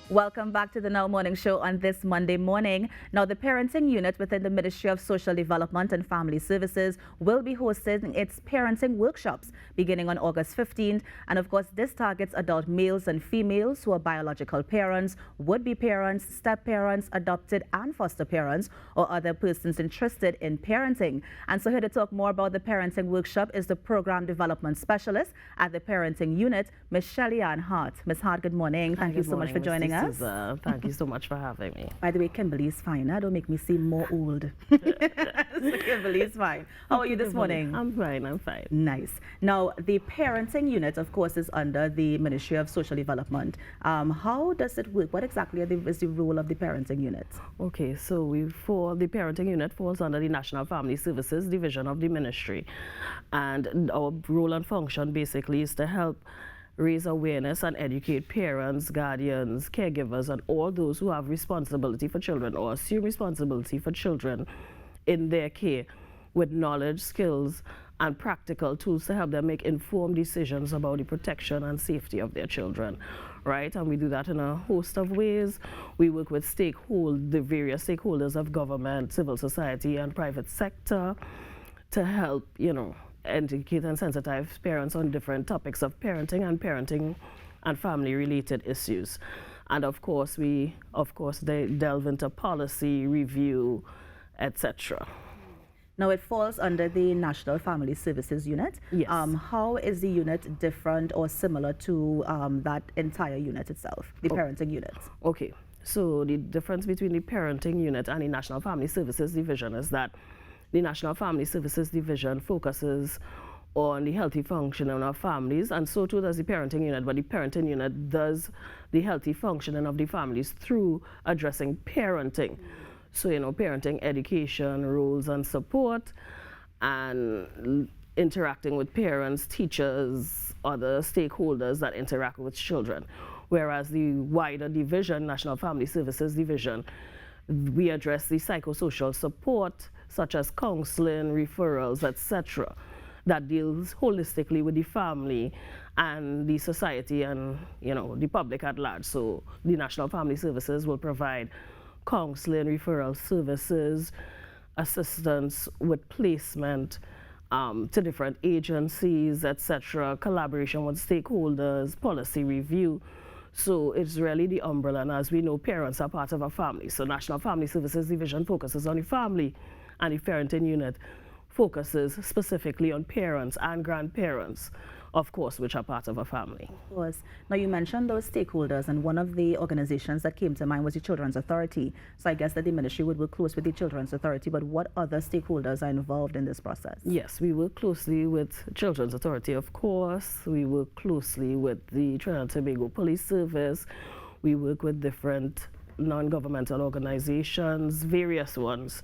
Welcome back to the Now Morning Show on this Monday morning. Now, the parenting unit within the Ministry of Social Development and Family Services will be hosting its parenting workshops beginning on August 15th. And of course, this targets adult males and females who are biological parents, would-be parents, step-parents, adopted and foster parents, or other persons interested in parenting. And so here to talk more about the parenting workshop is the Program Development Specialist at the parenting unit, Ms. Shelly-Ann Hart. Ms. Hart, good morning. Thank you so much for joining us. Thank you so much for having me. By the way, Kimberly is fine. Don't make me seem more old. So Kimberly is fine. How are you this morning? I'm fine, I'm fine. Nice. Now, the parenting unit, of course, is under the Ministry of Social Development. How does it work? What exactly is the role of the parenting unit? Okay, so the parenting unit falls under the National Family Services Division of the Ministry. And our role and function basically is to help raise awareness and educate parents, guardians, caregivers, and all those who have responsibility for children or assume responsibility for children in their care with knowledge, skills, and practical tools to help them make informed decisions about the protection and safety of their children, right? And we do that in a host of ways. We work with the various stakeholders of government, civil society, and private sector to help, educate and sensitize parents on different topics of parenting and family related issues. And of course, they delve into policy, review, etc. Now, it falls under the National Family Services Unit. Yes. How is the unit different or similar to that entire unit itself, the parenting unit? Okay, so the difference between the parenting unit and the National Family Services Division is that the National Family Services Division focuses on the healthy functioning of families, and so too does the parenting unit, but the parenting unit does the healthy functioning of the families through addressing parenting. So, parenting education, rules and support, and interacting with parents, teachers, other stakeholders that interact with children. Whereas the wider division, National Family Services Division, we address the psychosocial support, such as counseling, referrals, etc., that deals holistically with the family and the society and, the public at large. So the National Family Services will provide counseling, referral services, assistance with placement to different agencies, etc., collaboration with stakeholders, policy review. So it's really the umbrella, and as we know, parents are part of a family. So National Family Services Division focuses on the family, and the parenting unit focuses specifically on parents and grandparents, of course, which are part of a family. Of course. Now, you mentioned those stakeholders, and one of the organizations that came to mind was the Children's Authority. So I guess that the ministry would work close with the Children's Authority, but what other stakeholders are involved in this process? Yes, we work closely with Children's Authority, of course. We work closely with the Trinidad and Tobago Police Service. We work with different non-governmental organizations, various ones.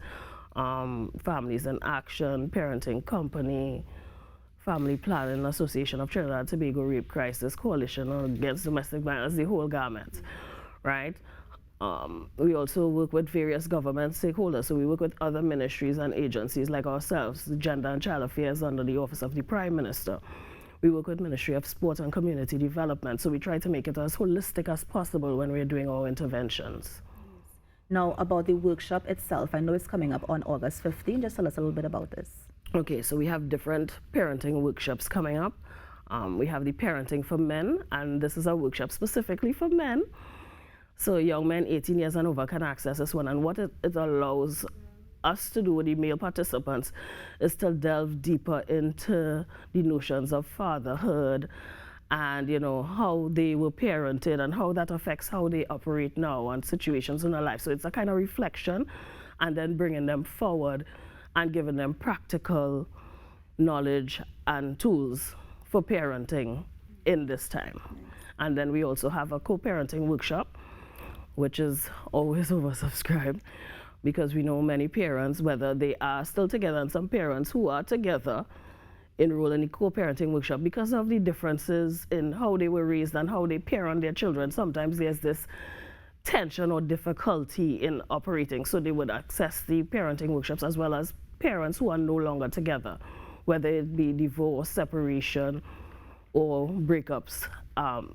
Families in Action, Parenting Company, Family Planning Association of Trinidad and Tobago Rape Crisis Coalition Against Domestic Violence, the whole gamut, right? We also work with various government stakeholders, so we work with other ministries and agencies like ourselves, the Gender and Child Affairs under the Office of the Prime Minister. We work with Ministry of Sport and Community Development, so we try to make it as holistic as possible when we're doing our interventions. Now, about the workshop itself, I know it's coming up on August 15th. Just tell us a little bit about this. Okay, so we have different parenting workshops coming up. We have the Parenting for Men, and this is a workshop specifically for men. So young men 18 years and over can access this one, and what it allows us to do with the male participants is to delve deeper into the notions of fatherhood, and how they were parented and how that affects how they operate now and situations in their life. So it's a kind of reflection, and then bringing them forward and giving them practical knowledge and tools for parenting in this time. And then we also have a co-parenting workshop, which is always oversubscribed, because we know many parents, whether they are still together, and some parents who are together, enroll in the co-parenting workshop because of the differences in how they were raised and how they parent their children. Sometimes there's this tension or difficulty in operating, so they would access the parenting workshops, as well as parents who are no longer together, whether it be divorce, separation, or breakups.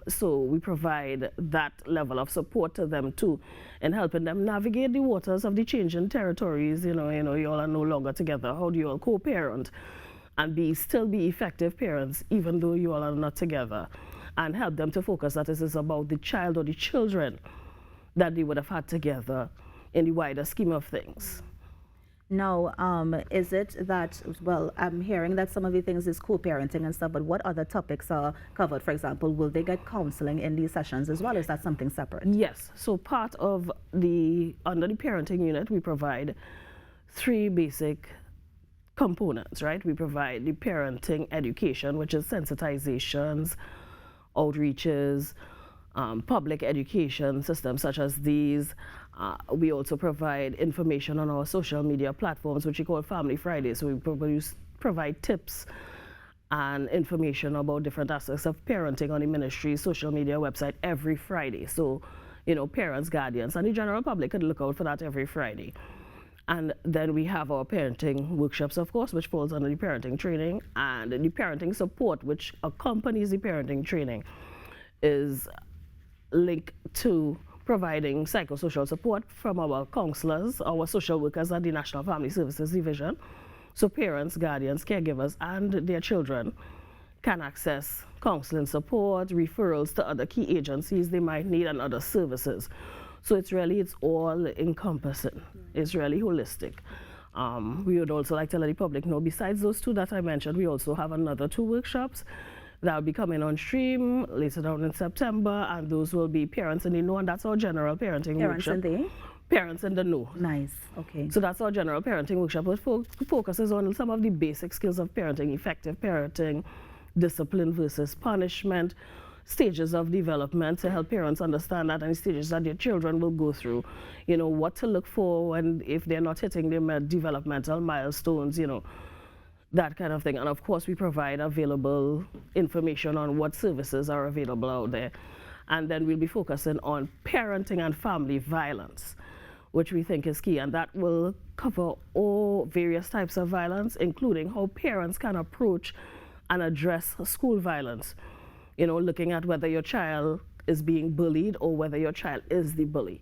So we provide that level of support to them too, and helping them navigate the waters of the changing territories. You all are no longer together. How do you all co-parent and still be effective parents even though you all are not together, and help them to focus that this is about the child or the children that they would have had together in the wider scheme of things. Now, is it that, well, I'm hearing that some of the things is co-parenting and stuff, but what other topics are covered? For example, will they get counseling in these sessions as well, or is that something separate? Yes, so part of under the parenting unit, we provide 3 basic components, right? We provide the parenting education, which is sensitizations, outreaches, public education systems such as these. We also provide information on our social media platforms, which we call Family Fridays. So we provide tips and information about different aspects of parenting on the ministry's social media website every Friday. So, parents, guardians, and the general public could look out for that every Friday. And then we have our parenting workshops, of course, which falls under the parenting training, and the parenting support, which accompanies the parenting training, is linked to providing psychosocial support from our counselors, our social workers at the National Family Services Division. So parents, guardians, caregivers, and their children can access counseling support, referrals to other key agencies they might need, and other services. So it's all encompassing. It's really holistic. We would also like to let the public know, besides those 2 that I mentioned, we also have another 2 workshops that will be coming on stream later down in September, and those will be Parents in the Know, and that's our general parenting workshop. Parents in the Know. Nice, okay. So that's our general parenting workshop, which focuses on some of the basic skills of parenting, effective parenting, discipline versus punishment, stages of development to help parents understand that, and stages that their children will go through. What to look for when if they're not hitting their developmental milestones, that kind of thing. And of course, we provide available information on what services are available out there. And then we'll be focusing on parenting and family violence, which we think is key. And that will cover all various types of violence, including how parents can approach and address school violence. Looking at whether your child is being bullied or whether your child is the bully.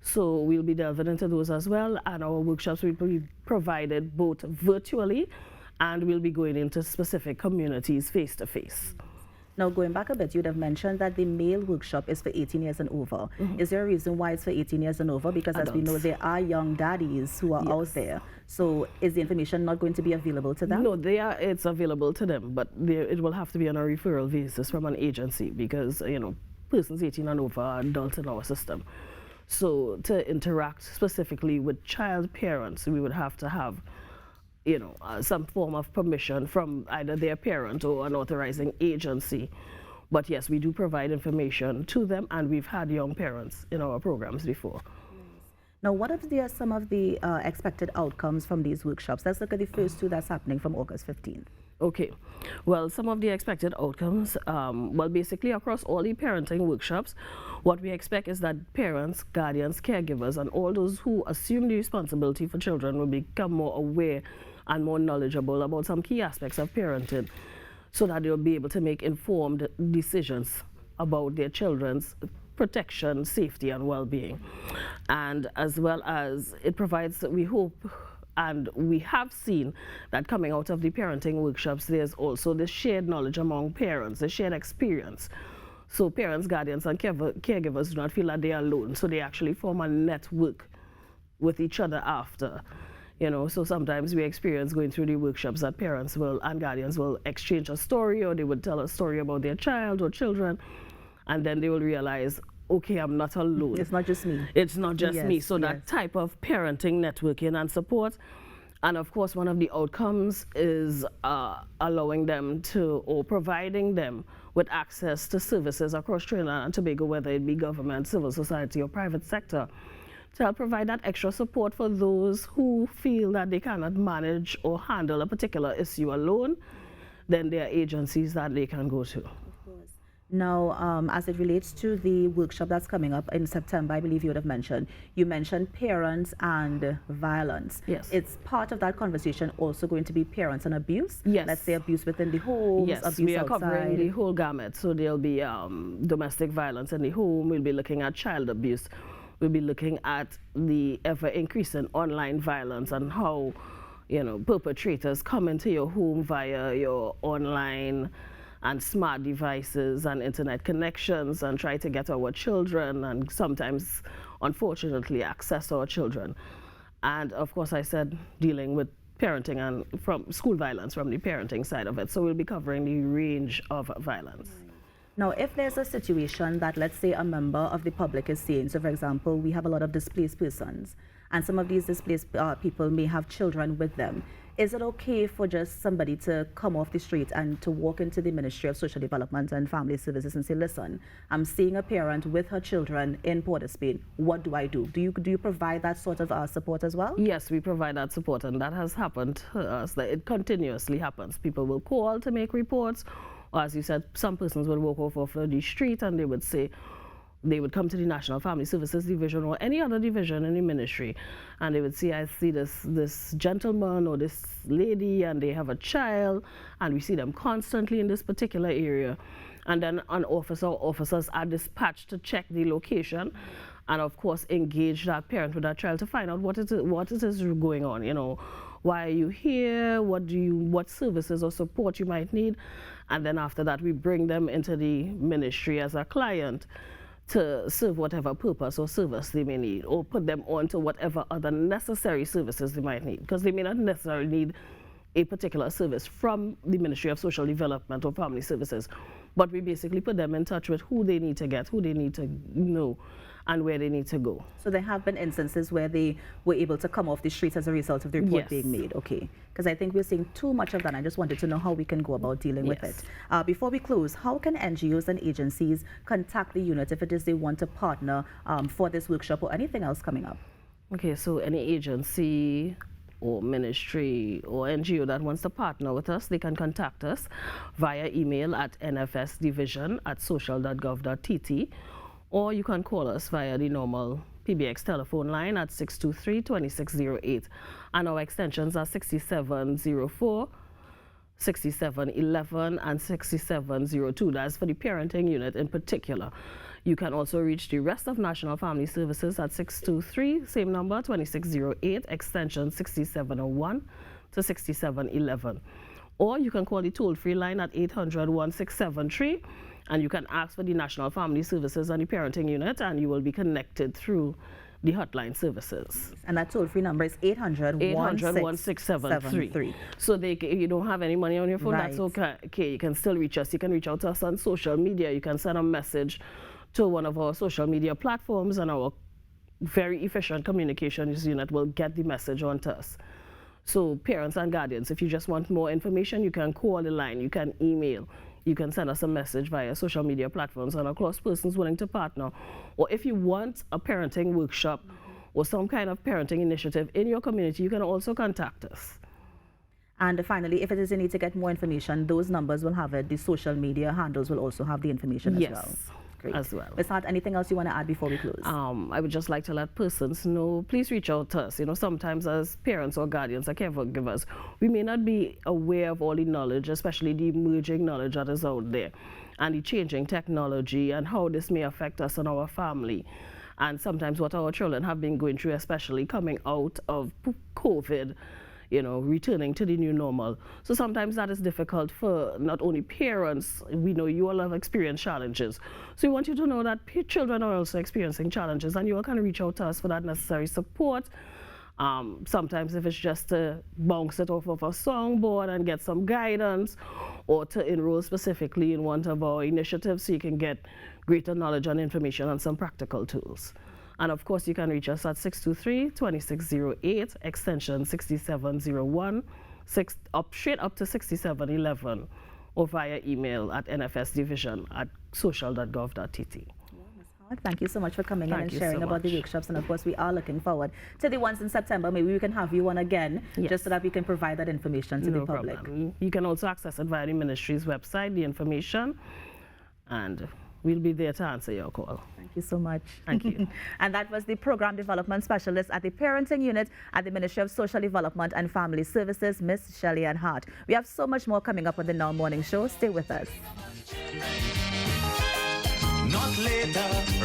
So we'll be delving into those as well. And our workshops will be provided both virtually, and we'll be going into specific communities face-to-face. Now, going back a bit, you'd have mentioned that the male workshop is for 18 years and over. Is there a reason why it's for 18 years and over? Because as we know, there are young daddies who are out there. So is the information not going to be available to them? No, it's available to them, but it will have to be on a referral basis from an agency, because, persons 18 and over are adults in our system. So to interact specifically with child parents, we would have to have some form of permission from either their parent or an authorizing agency. But yes, we do provide information to them, and we've had young parents in our programs before. Now, what are some of the expected outcomes from these workshops? Let's look at the first 2 that's happening from August 15th. Okay, well, some of the expected outcomes, basically across all the parenting workshops, what we expect is that parents, guardians, caregivers, and all those who assume the responsibility for children will become more aware and more knowledgeable about some key aspects of parenting, so that they'll be able to make informed decisions about their children's protection, safety, and well-being. And as well as it provides, we hope, and we have seen that coming out of the parenting workshops, there's also the shared knowledge among parents, the shared experience. So parents, guardians, and caregivers do not feel that they are alone, so they actually form a network with each other after. So sometimes we experience going through the workshops that parents and guardians will exchange a story, or they would tell a story about their child or children, and then they will realize, okay, I'm not alone. It's not just me. It's not just me. So that type of parenting, networking, and support. And of course, one of the outcomes is allowing them or providing them with access to services across Trinidad and Tobago, whether it be government, civil society, or private sector, to help provide that extra support for those who feel that they cannot manage or handle a particular issue alone. Then there are agencies that they can go to. Of course. Now, as it relates to the workshop that's coming up in September, I believe you would have mentioned, you mentioned parents and violence. Yes. It's part of that conversation also going to be parents and abuse? Yes. Let's say abuse within the home, Yes, abuse we are outside. covering the whole gamut. So there'll be domestic violence in the home. We'll be looking at child abuse. We'll be looking at the ever-increasing online violence and how, perpetrators come into your home via your online and smart devices and internet connections and try to get our children and sometimes, unfortunately, access our children. And of course, I said dealing with parenting and from school violence from the parenting side of it. So we'll be covering the range of violence. Now, if there's a situation that, let's say, a member of the public is saying, so for example, we have a lot of displaced persons, and some of these displaced people may have children with them, is it okay for just somebody to come off the street and to walk into the Ministry of Social Development and Family Services and say, listen, I'm seeing a parent with her children in Port of Spain, what do I do? Do you provide that sort of support as well? Yes, we provide that support, and that has happened to us. It continuously happens. People will call to make reports, or as you said, some persons would walk off of the street and they would say, they would come to the National Family Services Division or any other division in the ministry, and they would say, I see this gentleman or this lady and they have a child, and we see them constantly in this particular area. And then an officer or officers are dispatched to check the location and of course engage that parent with that child to find out what it is going on, why are you here, what services or support you might need. And then after that we bring them into the ministry as a client to serve whatever purpose or service they may need, or put them on to whatever other necessary services they might need, because they may not necessarily need a particular service from the Ministry of Social Development or Family Services, but we basically put them in touch with who they need to get, who they need to know, and where they need to go. So there have been instances where they were able to come off the streets as a result of the report Yes. being made. Okay, because I think we're seeing too much of that. I just wanted to know how we can go about dealing with Yes. it. Before we close, how can NGOs and agencies contact the unit if it is they want to partner for this workshop or anything else coming up? Okay, so any agency or ministry or NGO that wants to partner with us, they can contact us via email at nfsdivision@social.gov.tt, or you can call us via the normal PBX telephone line at 623-2608, and our extensions are 6704, 6711, and 6702. That's for the parenting unit in particular. You can also reach the rest of National Family Services at 623, same number, 2608, extension 6701 to 6711. Or you can call the toll-free line at 800-1673, and you can ask for the National Family Services and the parenting unit, and you will be connected through the hotline services. And that toll-free number is 800-1673. So you don't have any money on your phone, Right. that's okay. You can still reach us. You can reach out to us on social media. You can send a message to one of our social media platforms, and our very efficient communications unit will get the message on to us. So parents and guardians, if you just want more information, you can call the line, you can email, you can send us a message via social media platforms, and of course persons willing to partner. Or if you want a parenting workshop or some kind of parenting initiative in your community, you can also contact us. And finally, if it is you need to get more information, those numbers will have it. The social media handles will also have the information as well. Great. As well. Ms. Hart, anything else you want to add before we close? I would just like to let persons know, please reach out to us. Sometimes as parents or guardians or caregivers, we may not be aware of all the knowledge, especially the emerging knowledge that is out there, and the changing technology and how this may affect us and our family. And sometimes what our children have been going through, especially coming out of COVID, returning to the new normal. So sometimes that is difficult for not only parents, we know you all have experienced challenges. So we want you to know that children are also experiencing challenges, and you all can reach out to us for that necessary support. Sometimes if it's just to bounce it off of a songboard and get some guidance, or to enroll specifically in one of our initiatives so you can get greater knowledge and information and some practical tools. And of course, you can reach us at 623-2608, extension 6701, straight up to 6711, or via email at nfsdivision@social.gov.tt. Thank you so much for coming in and Thank you sharing so about the much. workshops. And of course, we are looking forward to the ones in September. Maybe we can have you on again, Yes. just so that we can provide that information to the No public. problem. You can also access it via the ministry's website, the information. and we'll be there to answer your call. Thank you so much. Thank you. And that was the Program Development Specialist at the Parenting Unit at the Ministry of Social Development and Family Services, Miss Shelley Ann Hart. We have so much more coming up on the Now Morning Show. Stay with us. Not later.